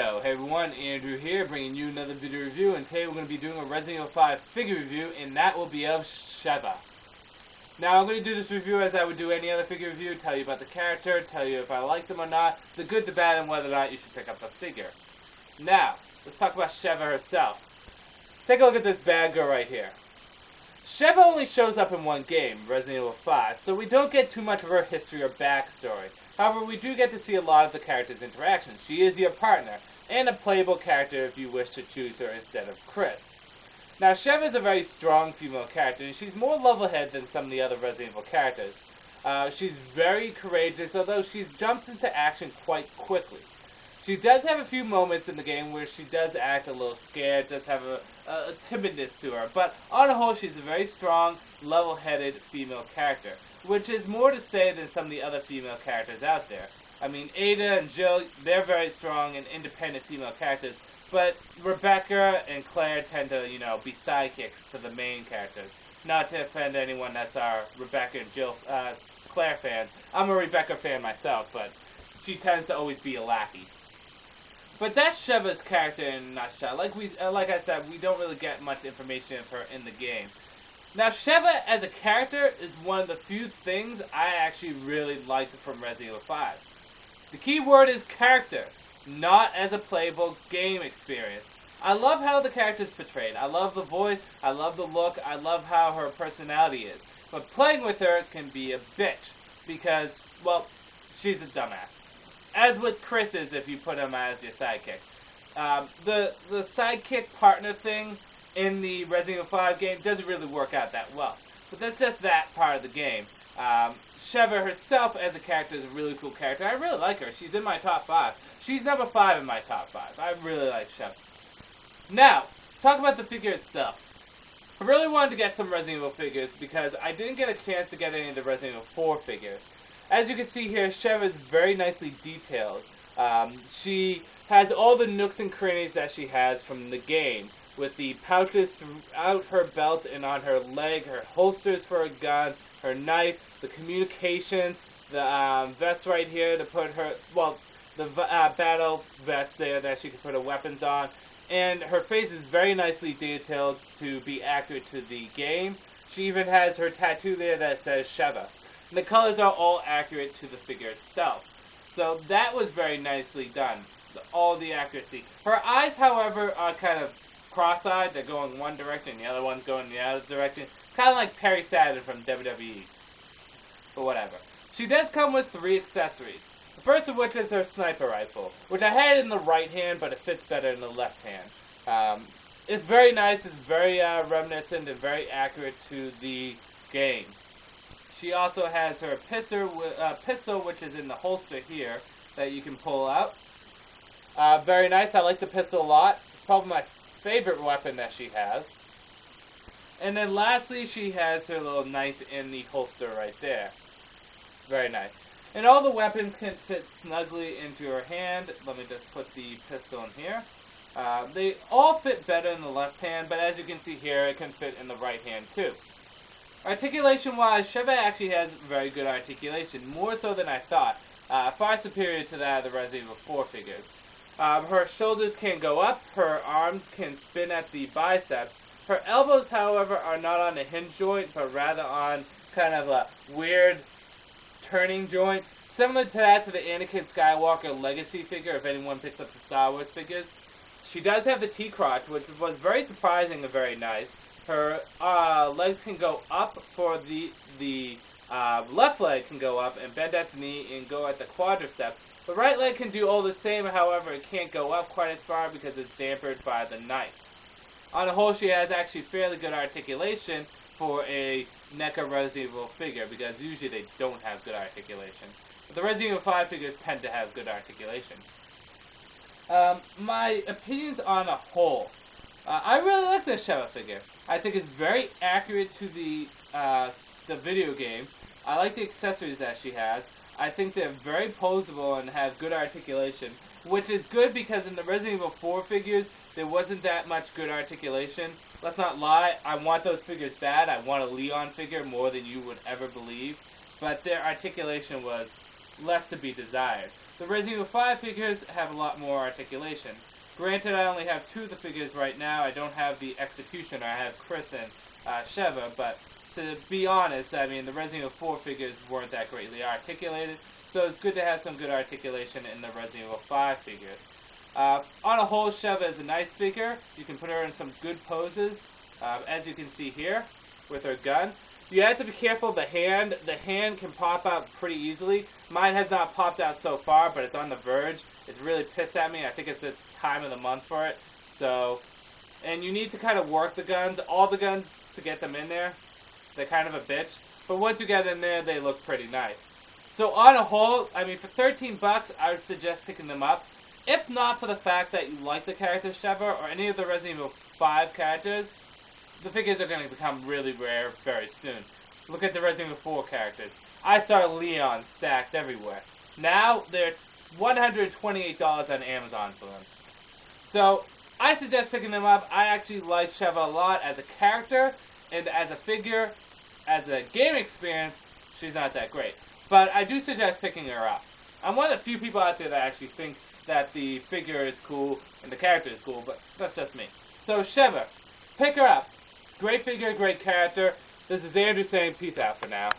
Yo, hey everyone, Andrew here, bringing you another video review, and today we're going to be doing a Resident Evil 5 figure review, and that will be of Sheva. Now, I'm going to do this review as I would do any other figure review, tell you about the character, tell you if I like them or not, the good, the bad, and whether or not you should pick up the figure. Now, let's talk about Sheva herself. Take a look at this bad girl right here. Sheva only shows up in one game, Resident Evil 5, so we don't get too much of her history or backstory. However, we do get to see a lot of the character's interactions. She is your partner, and a playable character if you wish to choose her instead of Chris. Now, Sheva is a very strong female character, and she's more level-headed than some of the other Resident Evil characters. She's very courageous, although she jumps into action quite quickly. She does have a few moments in the game where she does act a little scared, does have a timidness to her, but on the whole, she's a very strong, level-headed female character, which is more to say than some of the other female characters out there. I mean, Ada and Jill, they're very strong and independent female characters, but Rebecca and Claire tend to, be sidekicks to the main characters. Not to offend anyone that's our Rebecca and Jill, Claire fans. I'm a Rebecca fan myself, but she tends to always be a lackey. But that's Sheva's character in a nutshell. Like I said, we don't really get much information of her in the game. Now, Sheva as a character is one of the few things I actually really liked from Resident Evil 5. The key word is character, not as a playable game experience. I love how the character is portrayed. I love the voice, I love the look, I love how her personality is. But playing with her can be a bitch, because, well, she's a dumbass. As with Chris is if you put him as your sidekick. The sidekick partner thing in the Resident Evil 5 game doesn't really work out that well. But that's just that part of the game. Sheva herself as a character is a really cool character. I really like her. She's in my top 5. She's number 5 in my top 5. I really like Sheva. Now, talk about the figure itself. I really wanted to get some Resident Evil figures because I didn't get a chance to get any of the Resident Evil 4 figures. As you can see here, Sheva is very nicely detailed. She has all the nooks and crannies that she has from the game, with the pouches throughout her belt and on her leg, her holsters for her gun, her knife, the communications, the vest right here to put her, the battle vest there that she can put her weapons on, and her face is very nicely detailed to be accurate to the game. She even has her tattoo there that says Sheva. And the colors are all accurate to the figure itself. So that was very nicely done, all the accuracy. Her eyes, however, are kind of cross-eyed. They're going one direction, the other one's going the other direction. Kind of like Perry Saturn from WWE. But whatever. She does come with 3 accessories. The first of which is her sniper rifle, which I had in the right hand, but it fits better in the left hand. It's very nice, it's very reminiscent and very accurate to the game. She also has her pistol, which is in the holster here, that you can pull out. Very nice. I like the pistol a lot. It's probably my favorite weapon that she has. And then lastly, she has her little knife in the holster right there. Very nice. And all the weapons can fit snugly into her hand. Let me just put the pistol in here. They all fit better in the left hand, but as you can see here, it can fit in the right hand too. Articulation-wise, Sheva actually has very good articulation, more so than I thought, far superior to that of the Resident Evil 4 figures. Her shoulders can go up, her arms can spin at the biceps. Her elbows, however, are not on a hinge joint, but rather on kind of a weird turning joint, similar to that to the Anakin Skywalker Legacy figure, if anyone picks up the Star Wars figures. She does have the T-crotch, which was very surprising and very nice. Her legs can go up for the left leg can go up and bend at the knee and go at the quadriceps. The right leg can do all the same, however, it can't go up quite as far because it's dampened by the knife. On the whole, she has actually fairly good articulation for a NECA Resident Evil figure because usually they don't have good articulation. But the Resident Evil 5 figures tend to have good articulation. My opinions on a whole. I really like this Sheva figure. I think it's very accurate to the video game. I like the accessories that she has. I think they're very poseable and have good articulation, which is good because in the Resident Evil 4 figures, there wasn't that much good articulation. Let's not lie, I want those figures bad. I want a Leon figure more than you would ever believe, but their articulation was less to be desired. The Resident Evil 5 figures have a lot more articulation. Granted, I only have 2 of the figures right now. I don't have the Executioner. I have Chris and Sheva, but to be honest, I mean, the Resident Evil 4 figures weren't that greatly articulated, so it's good to have some good articulation in the Resident Evil 5 figures. On a whole, Sheva is a nice figure. You can put her in some good poses, as you can see here, with her gun. You have to be careful of the hand. The hand can pop out pretty easily. Mine has not popped out so far, but it's on the verge. It's really pissed at me. I think it's the time of the month for it. So, and you need to kind of work the guns, all the guns, to get them in there. They're kind of a bitch. But once you get in there, they look pretty nice. So on a whole, I mean, for $13, I would suggest picking them up. If not for the fact that you like the character Sheva or any of the Resident Evil 5 characters, the figures are going to become really rare very soon. Look at the Resident Evil 4 characters. I saw Leon stacked everywhere. Now, they're $128 on Amazon for them. So, I suggest picking them up. I actually like Sheva a lot as a character, and as a figure, as a game experience, she's not that great. But I do suggest picking her up. I'm one of the few people out there that actually think that the figure is cool and the character is cool, but that's just me. So, Sheva, pick her up. Great figure, great character. This is Andrew saying peace out for now.